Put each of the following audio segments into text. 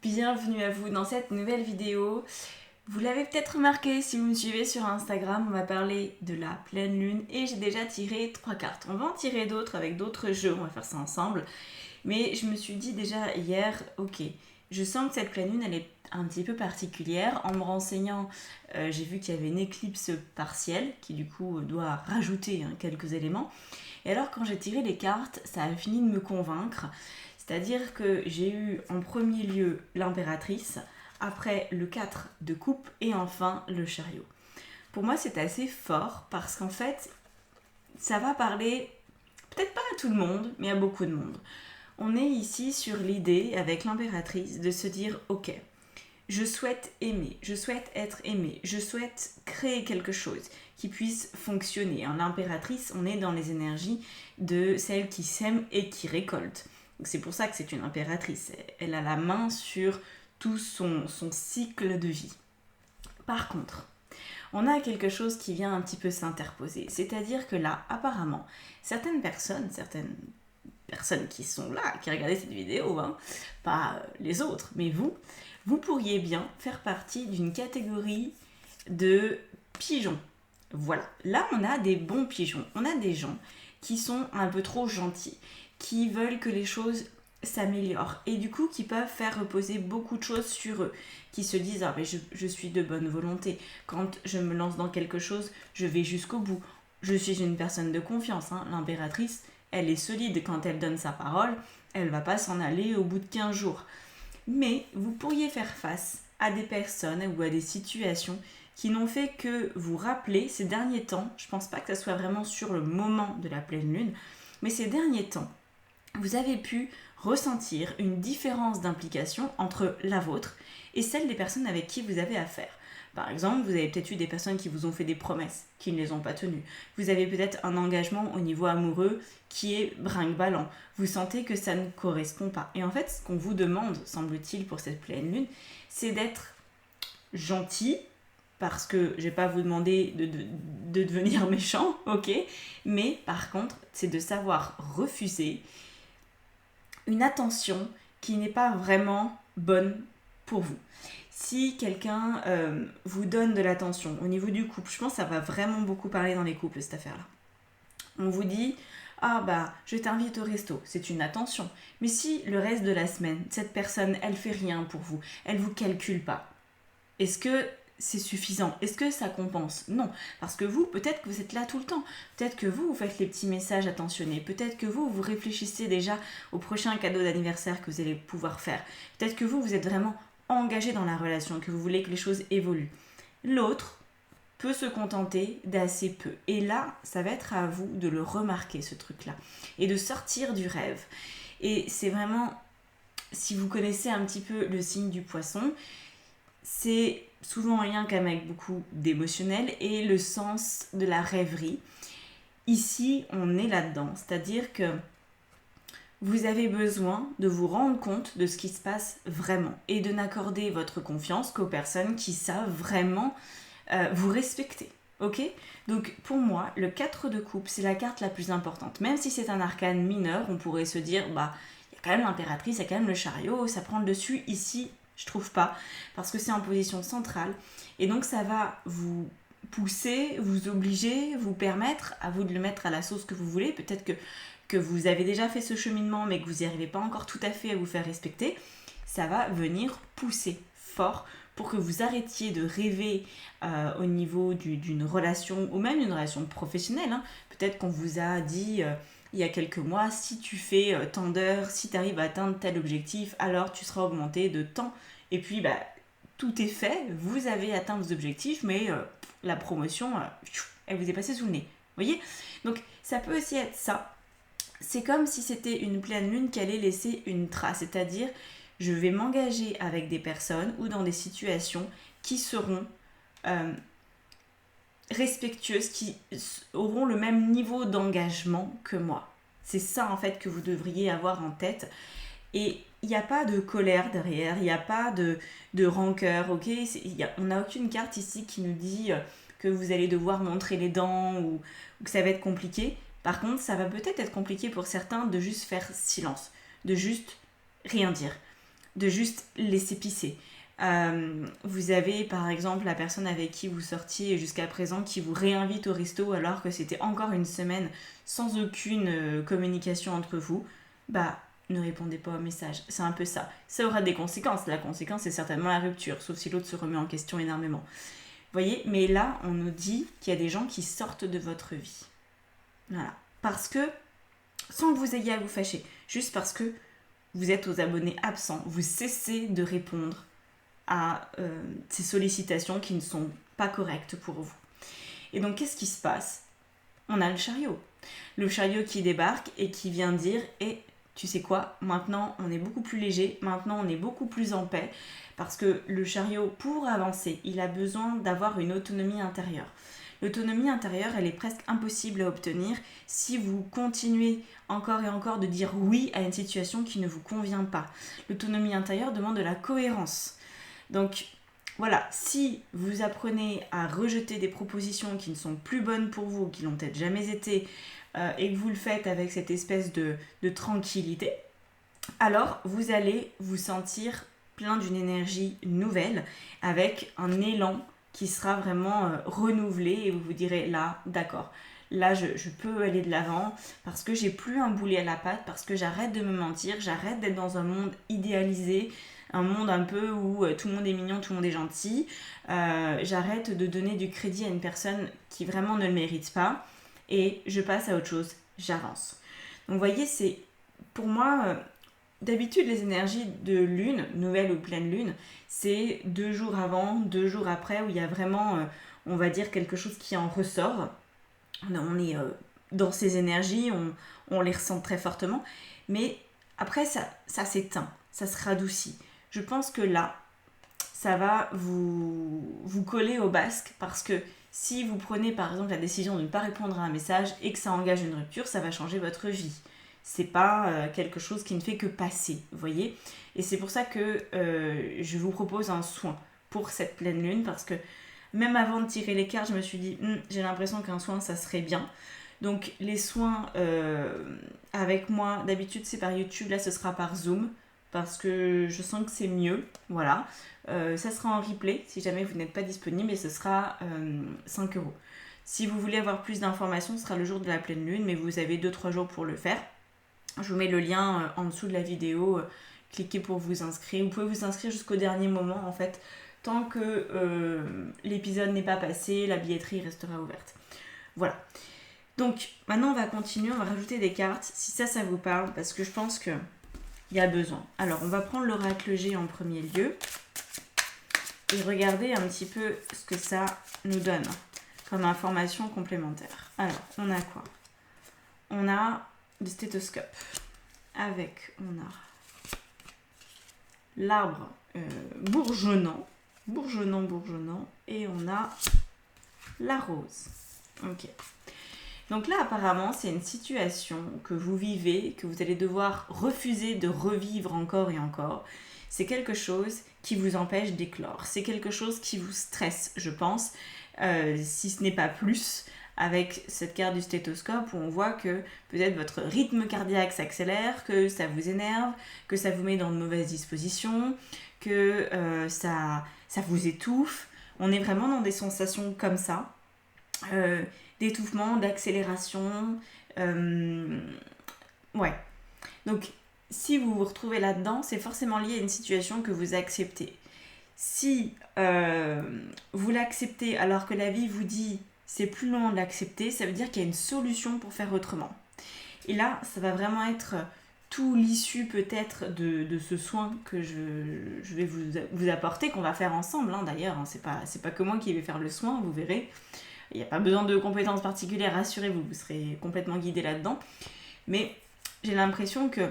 Bienvenue à vous dans cette nouvelle vidéo. Vous l'avez peut-être remarqué si vous me suivez sur Instagram, on va parler de la pleine lune et j'ai déjà tiré 3 cartes. On va en tirer d'autres avec d'autres jeux, on va faire ça ensemble. Mais je me suis dit déjà hier, ok, je sens que cette pleine lune elle est un petit peu particulière. En me renseignant, j'ai vu qu'il y avait une éclipse partielle qui du coup doit rajouter quelques éléments. Et alors quand j'ai tiré les cartes, ça a fini de me convaincre. C'est-à-dire que j'ai eu en premier lieu l'impératrice, après le 4 de coupe et enfin le chariot. Pour moi c'est assez fort parce qu'en fait ça va parler peut-être pas à tout le monde mais à beaucoup de monde. On est ici sur l'idée avec l'impératrice de se dire ok, je souhaite aimer, je souhaite être aimé, je souhaite créer quelque chose qui puisse fonctionner. L'impératrice, on est dans les énergies de celle qui sème et qui récolte. Donc c'est pour ça que c'est une impératrice. Elle a la main sur tout son cycle de vie. Par contre, on a quelque chose qui vient un petit peu s'interposer. C'est-à-dire que là, apparemment, certaines personnes qui sont là, qui regardent cette vidéo, pas les autres, mais vous pourriez bien faire partie d'une catégorie de pigeons. Voilà, là on a des bons pigeons, on a des gens qui sont un peu trop gentils, qui veulent que les choses s'améliorent et du coup qui peuvent faire reposer beaucoup de choses sur eux, qui se disent ah mais je suis de bonne volonté, quand je me lance dans quelque chose, je vais jusqu'au bout, je suis une personne de confiance, l'impératrice, elle est solide, quand elle donne sa parole, elle va pas s'en aller au bout de 15 jours. Mais vous pourriez faire face à des personnes ou à des situations qui n'ont fait que vous rappeler ces derniers temps, je pense pas que ce soit vraiment sur le moment de la pleine lune, mais ces derniers temps, vous avez pu ressentir une différence d'implication entre la vôtre et celle des personnes avec qui vous avez affaire. Par exemple, vous avez peut-être eu des personnes qui vous ont fait des promesses, qui ne les ont pas tenues. Vous avez peut-être un engagement au niveau amoureux qui est brinque-ballant. Vous sentez que ça ne correspond pas. Et en fait, ce qu'on vous demande, semble-t-il, pour cette pleine lune, c'est d'être gentil, parce que je vais pas vous demander de devenir méchant, ok, mais par contre, c'est de savoir refuser une attention qui n'est pas vraiment bonne pour vous. Si quelqu'un vous donne de l'attention au niveau du couple, je pense que ça va vraiment beaucoup parler dans les couples cette affaire-là. On vous dit ah bah je t'invite au resto, c'est une attention. Mais si le reste de la semaine, cette personne elle fait rien pour vous, elle vous calcule pas, est-ce que c'est suffisant? Est-ce que ça compense? Non, parce que vous, peut-être que vous êtes là tout le temps. Peut-être que vous faites les petits messages attentionnés. Peut-être que vous réfléchissez déjà au prochain cadeau d'anniversaire que vous allez pouvoir faire. Peut-être que vous êtes vraiment engagé dans la relation, que vous voulez que les choses évoluent. L'autre peut se contenter d'assez peu. Et là, ça va être à vous de le remarquer, ce truc-là. Et de sortir du rêve. Et c'est vraiment, si vous connaissez un petit peu le signe du poisson, c'est souvent en lien quand même avec beaucoup d'émotionnel et le sens de la rêverie. Ici, on est là-dedans, c'est-à-dire que vous avez besoin de vous rendre compte de ce qui se passe vraiment et de n'accorder votre confiance qu'aux personnes qui savent vraiment vous respecter. Ok ? Donc pour moi, le 4 de coupe, c'est la carte la plus importante. Même si c'est un arcane mineur, on pourrait se dire, il y a quand même l'impératrice, il y a quand même le chariot, ça prend le dessus ici. Je trouve pas, parce que c'est en position centrale. Et donc ça va vous pousser, vous obliger, vous permettre, à vous de le mettre à la sauce que vous voulez. Peut-être que vous avez déjà fait ce cheminement, mais que vous n'y arrivez pas encore tout à fait à vous faire respecter. Ça va venir pousser fort pour que vous arrêtiez de rêver au niveau d'une relation, ou même d'une relation professionnelle. Peut-être qu'on vous a dit... il y a quelques mois, si tu fais tant d'heures, si tu arrives à atteindre tel objectif, alors tu seras augmenté de temps. Et puis, tout est fait, vous avez atteint vos objectifs, mais la promotion, elle vous est passée sous le nez. Vous voyez ? Donc, ça peut aussi être ça. C'est comme si c'était une pleine lune qui allait laisser une trace, c'est-à-dire, je vais m'engager avec des personnes ou dans des situations qui seront... respectueuses, qui auront le même niveau d'engagement que moi. C'est ça en fait que vous devriez avoir en tête. Et il n'y a pas de colère derrière, il n'y a pas de rancœur, ok ? On n'a aucune carte ici qui nous dit que vous allez devoir montrer les dents ou que ça va être compliqué. Par contre, ça va peut-être être compliqué pour certains de juste faire silence, de juste rien dire. de juste laisser pisser. Vous avez par exemple la personne avec qui vous sortiez jusqu'à présent qui vous réinvite au resto alors que c'était encore une semaine sans aucune communication entre vous, bah ne répondez pas au message. C'est un peu ça. Ça aura des conséquences. La conséquence c'est certainement la rupture, sauf si l'autre se remet en question énormément. Vous voyez, mais là on nous dit qu'il y a des gens qui sortent de votre vie. Voilà. Parce que, sans que vous ayez à vous fâcher, juste parce que vous êtes aux abonnés absents, vous cessez de répondre à ces sollicitations qui ne sont pas correctes pour vous. Et donc, qu'est-ce qui se passe ? On a le chariot. Le chariot qui débarque et qui vient dire « Eh, tu sais quoi ? Maintenant, on est beaucoup plus léger. Maintenant, on est beaucoup plus en paix. » Parce que le chariot, pour avancer, il a besoin d'avoir une autonomie intérieure. L'autonomie intérieure, elle est presque impossible à obtenir si vous continuez encore et encore de dire oui à une situation qui ne vous convient pas. L'autonomie intérieure demande de la cohérence. Donc voilà, si vous apprenez à rejeter des propositions qui ne sont plus bonnes pour vous, qui n'ont peut-être jamais été, et que vous le faites avec cette espèce de tranquillité, alors vous allez vous sentir plein d'une énergie nouvelle, avec un élan qui sera vraiment renouvelé, et vous vous direz là, d'accord, là je peux aller de l'avant, parce que j'ai plus un boulet à la patte, parce que j'arrête de me mentir, j'arrête d'être dans un monde idéalisé, un monde un peu où tout le monde est mignon, tout le monde est gentil, j'arrête de donner du crédit à une personne qui vraiment ne le mérite pas, et je passe à autre chose, j'avance. Donc vous voyez, c'est pour moi... D'habitude, les énergies de lune, nouvelle ou pleine lune, c'est 2 jours avant, 2 jours après, où il y a vraiment, on va dire, quelque chose qui en ressort. On est dans ces énergies, on les ressent très fortement. Mais après, ça s'éteint, ça se radoucit. Je pense que là, ça va vous coller au basque, parce que si vous prenez par exemple la décision de ne pas répondre à un message et que ça engage une rupture, ça va changer votre vie. C'est pas quelque chose qui ne fait que passer, vous voyez. Et c'est pour ça que je vous propose un soin pour cette pleine lune, parce que même avant de tirer les cartes, je me suis dit j'ai l'impression qu'un soin ça serait bien. Donc les soins avec moi, d'habitude c'est par YouTube, là ce sera par Zoom, parce que je sens que c'est mieux, voilà. Ça sera en replay si jamais vous n'êtes pas disponible, et ce sera 5 €. Si vous voulez avoir plus d'informations, ce sera le jour de la pleine lune, mais vous avez 2-3 jours pour le faire. Je vous mets le lien en dessous de la vidéo, cliquez pour vous inscrire. Vous pouvez vous inscrire jusqu'au dernier moment en fait. Tant que l'épisode n'est pas passé, la billetterie restera ouverte. Voilà. Donc maintenant on va continuer, on va rajouter des cartes, si ça vous parle, parce que je pense qu'il y a besoin. Alors on va prendre l'oracle G en premier lieu et regarder un petit peu ce que ça nous donne comme information complémentaire. Alors on a quoi ? On a le stéthoscope. Avec, on a l'arbre bourgeonnant, et on a la rose. Ok. Donc là, apparemment, c'est une situation que vous vivez, que vous allez devoir refuser de revivre encore et encore. C'est quelque chose qui vous empêche d'éclore. C'est quelque chose qui vous stresse, je pense, si ce n'est pas plus, avec cette carte du stéthoscope où on voit que peut-être votre rythme cardiaque s'accélère, que ça vous énerve, que ça vous met dans de mauvaises dispositions, que ça vous étouffe. On est vraiment dans des sensations comme ça, d'étouffement, d'accélération. Ouais. Donc, si vous vous retrouvez là-dedans, c'est forcément lié à une situation que vous acceptez. Si vous l'acceptez alors que la vie vous dit c'est plus long de l'accepter, ça veut dire qu'il y a une solution pour faire autrement. Et là, ça va vraiment être tout l'issue peut-être de ce soin que je vais vous apporter, qu'on va faire ensemble d'ailleurs. C'est pas que moi qui vais faire le soin, vous verrez. Il n'y a pas besoin de compétences particulières, rassurez-vous, vous serez complètement guidé là-dedans. Mais j'ai l'impression que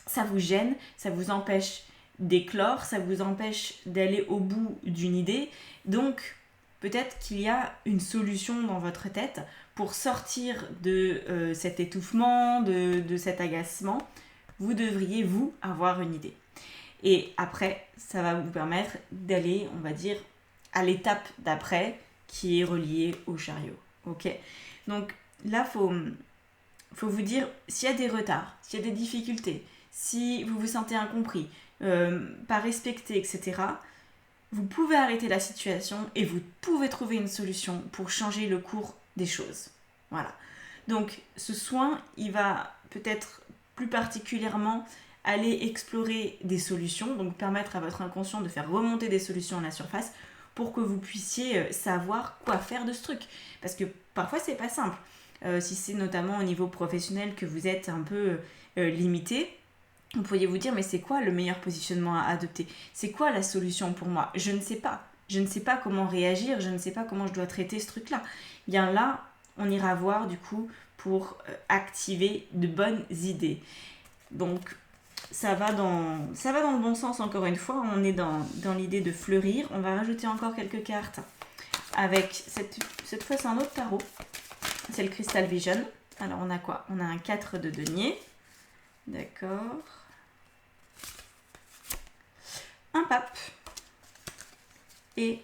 ça vous gêne, ça vous empêche d'éclore, ça vous empêche d'aller au bout d'une idée. Donc, peut-être qu'il y a une solution dans votre tête pour sortir de cet étouffement, de cet agacement. Vous devriez, vous, avoir une idée. Et après, ça va vous permettre d'aller, on va dire, à l'étape d'après qui est reliée au chariot. Ok ? Donc là, faut vous dire, s'il y a des retards, s'il y a des difficultés, si vous vous sentez incompris, pas respecté, etc., vous pouvez arrêter la situation et vous pouvez trouver une solution pour changer le cours des choses. Voilà. Donc ce soin, il va peut-être plus particulièrement aller explorer des solutions, donc permettre à votre inconscient de faire remonter des solutions à la surface pour que vous puissiez savoir quoi faire de ce truc. Parce que parfois c'est pas simple. Si c'est notamment au niveau professionnel que vous êtes un peu limité, vous pourriez vous dire, mais c'est quoi le meilleur positionnement à adopter? C'est quoi la solution pour moi? Je ne sais pas. Je ne sais pas comment réagir, je ne sais pas comment je dois traiter ce truc-là. Bien là, on ira voir du coup pour activer de bonnes idées. Donc, ça va dans le bon sens encore une fois. On est dans l'idée de fleurir. On va rajouter encore quelques cartes avec, cette fois c'est un autre tarot. C'est le Crystal Vision. Alors, on a quoi? On a un 4 de denier. D'accord. Un pape. Et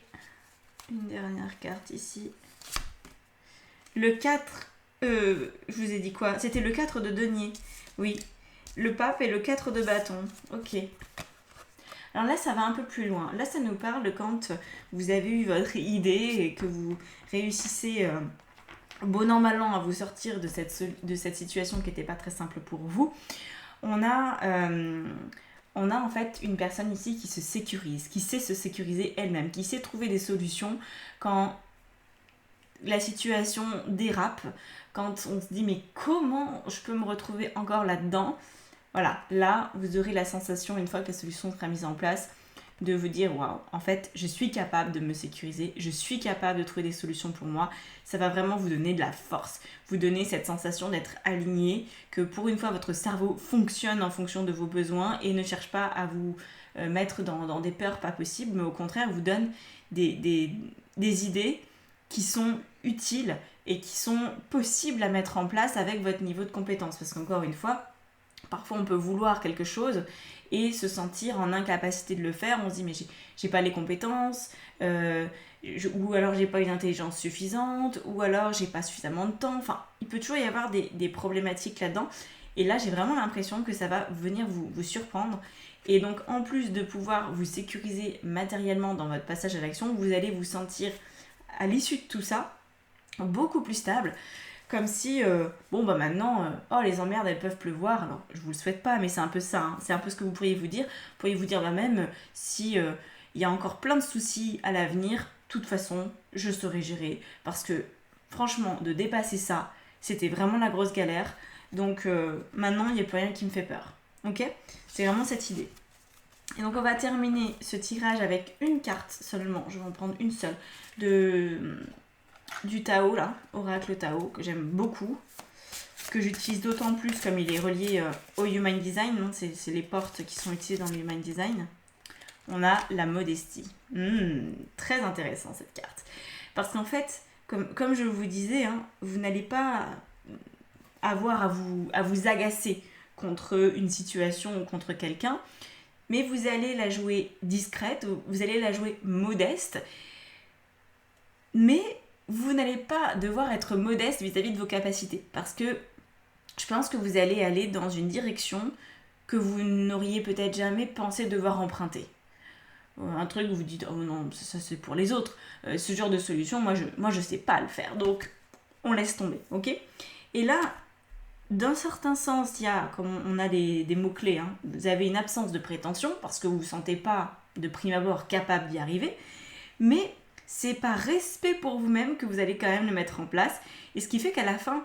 une dernière carte ici. Le 4, je vous ai dit quoi? C'était le 4 de denier. Oui. Le pape et le 4 de bâton. Ok. Alors là, ça va un peu plus loin. Là, ça nous parle quand vous avez eu votre idée et que vous réussissez bon an, mal an à vous sortir de cette situation qui n'était pas très simple pour vous. On a en fait une personne ici qui se sécurise, qui sait se sécuriser elle-même, qui sait trouver des solutions quand la situation dérape, quand on se dit mais comment je peux me retrouver encore là-dedans? Voilà, là vous aurez la sensation, une fois que la solution sera mise en place, de vous dire waouh, en fait je suis capable de me sécuriser, je suis capable de trouver des solutions pour moi. Ça va vraiment vous donner de la force, vous donner cette sensation d'être aligné, que pour une fois votre cerveau fonctionne en fonction de vos besoins et ne cherche pas à vous mettre dans des peurs pas possibles, mais au contraire vous donne des idées qui sont utiles et qui sont possibles à mettre en place avec votre niveau de compétence. Parce qu'encore une fois, parfois on peut vouloir quelque chose et se sentir en incapacité de le faire. On se dit mais j'ai pas les compétences, ou alors j'ai pas une intelligence suffisante, ou alors j'ai pas suffisamment de temps. Enfin, il peut toujours y avoir des problématiques là-dedans. Et là, j'ai vraiment l'impression que ça va venir vous surprendre. Et donc, en plus de pouvoir vous sécuriser matériellement dans votre passage à l'action, vous allez vous sentir, à l'issue de tout ça, beaucoup plus stable. Comme si, maintenant, les emmerdes, elles peuvent pleuvoir. Alors, je vous le souhaite pas, mais c'est un peu ça. Hein. C'est un peu ce que vous pourriez vous dire. Vous pourriez vous dire, même si il y a encore plein de soucis à l'avenir, de toute façon, je saurai gérer. Parce que, franchement, de dépasser ça, c'était vraiment la grosse galère. Donc, maintenant, il n'y a plus rien qui me fait peur. Ok? C'est vraiment cette idée. Et donc, on va terminer ce tirage avec une carte seulement. Je vais en prendre une seule. Du Tao, là, Oracle Tao, que j'aime beaucoup, que j'utilise d'autant plus comme il est relié au Human Design, hein, c'est les portes qui sont utilisées dans le Human Design. On a la modestie. Très intéressant cette carte. Parce qu'en fait, comme je vous disais, hein, vous n'allez pas avoir à vous agacer contre une situation ou contre quelqu'un, mais vous allez la jouer discrète, vous allez la jouer modeste, mais vous n'allez pas devoir être modeste vis-à-vis de vos capacités, parce que je pense que vous allez aller dans une direction que vous n'auriez peut-être jamais pensé devoir emprunter. Un truc où vous dites « Oh non, ça c'est pour les autres. Ce genre de solution, moi je sais pas le faire. » Donc, on laisse tomber, ok? Et là, d'un certain sens, il y a, comme on a des mots-clés, hein, vous avez une absence de prétention, parce que vous ne vous sentez pas, de prime abord, capable d'y arriver, mais c'est par respect pour vous-même que vous allez quand même le mettre en place, et ce qui fait qu'à la fin,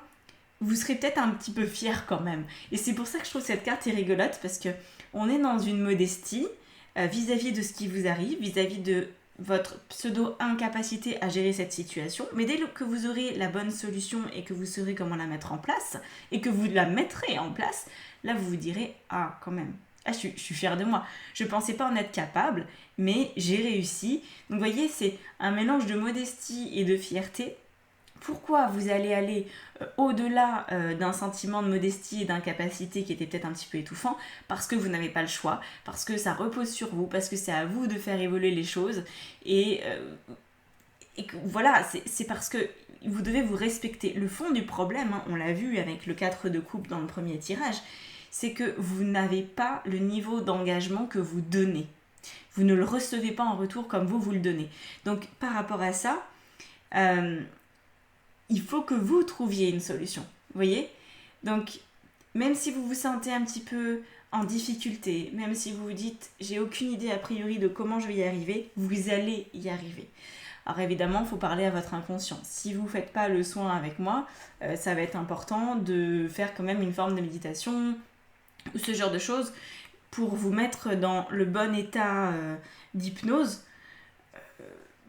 vous serez peut-être un petit peu fier quand même. Et c'est pour ça que je trouve cette carte est rigolote, parce que on est dans une modestie vis-à-vis de ce qui vous arrive, vis-à-vis de votre pseudo-incapacité à gérer cette situation, mais dès que vous aurez la bonne solution et que vous saurez comment la mettre en place, et que vous la mettrez en place, là vous vous direz « Ah, quand même, je suis fière de moi. Je ne pensais pas en être capable, mais j'ai réussi. » Donc vous voyez, c'est un mélange de modestie et de fierté. Pourquoi vous allez aller au-delà d'un sentiment de modestie et d'incapacité qui était peut-être un petit peu étouffant? Parce que vous n'avez pas le choix, parce que ça repose sur vous, parce que c'est à vous de faire évoluer les choses. Et que, voilà, c'est parce que vous devez vous respecter. Le fond du problème, hein, on l'a vu avec le 4 de coupe dans le premier tirage, c'est que vous n'avez pas le niveau d'engagement que vous donnez. Vous ne le recevez pas en retour comme vous le donnez. Donc par rapport à ça, il faut que vous trouviez une solution. Vous voyez ? Donc même si vous vous sentez un petit peu en difficulté, même si vous vous dites j'ai aucune idée a priori de comment je vais y arriver, vous allez y arriver. Alors évidemment, il faut parler à votre inconscient. Si vous ne faites pas le soin avec moi, ça va être important de faire quand même une forme de méditation ou ce genre de choses pour vous mettre dans le bon état d'hypnose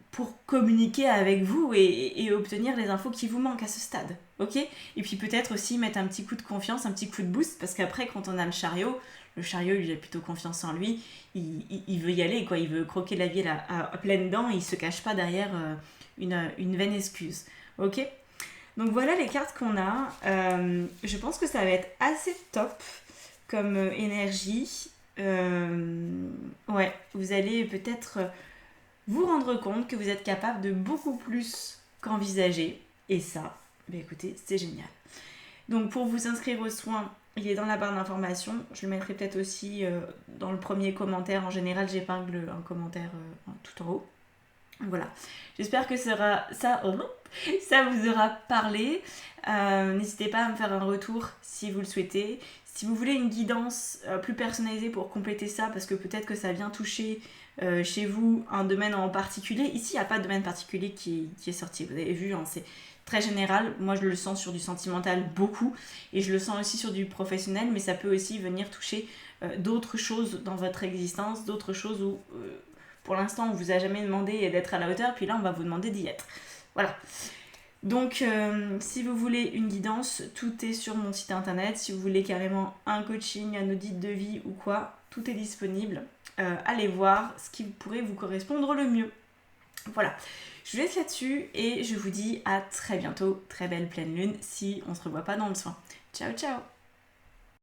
pour communiquer avec vous et obtenir les infos qui vous manquent à ce stade. Ok ? Et puis peut-être aussi mettre un petit coup de confiance, un petit coup de boost, parce qu'après quand on a le chariot, il a plutôt confiance en lui, il veut y aller, quoi. Il veut croquer la vie à pleines dents, et il se cache pas derrière une vaine excuse. Ok ? Donc voilà les cartes qu'on a. Je pense que ça va être assez top comme énergie. Ouais, vous allez peut-être vous rendre compte que vous êtes capable de beaucoup plus qu'envisager. Et ça, écoutez, c'est génial. Donc pour vous inscrire aux soins, il est dans la barre d'information. Je le mettrai peut-être aussi dans le premier commentaire. En général, j'épingle un commentaire tout en haut. Voilà. J'espère que ça vous aura parlé. N'hésitez pas à me faire un retour si vous le souhaitez. Si vous voulez une guidance plus personnalisée pour compléter ça, parce que peut-être que ça vient toucher chez vous un domaine en particulier. Ici, il n'y a pas de domaine particulier qui est sorti. Vous avez vu, hein, c'est très général. Moi, je le sens sur du sentimental beaucoup. Et je le sens aussi sur du professionnel. Mais ça peut aussi venir toucher d'autres choses dans votre existence. D'autres choses où, pour l'instant, on ne vous a jamais demandé d'être à la hauteur. Puis là, on va vous demander d'y être. Voilà. Donc, si vous voulez une guidance, tout est sur mon site internet. Si vous voulez carrément un coaching, un audit de vie ou quoi, tout est disponible. Allez voir ce qui pourrait vous correspondre le mieux. Voilà, je vous laisse là-dessus et je vous dis à très bientôt. Très belle pleine lune si on ne se revoit pas dans le soin. Ciao, ciao!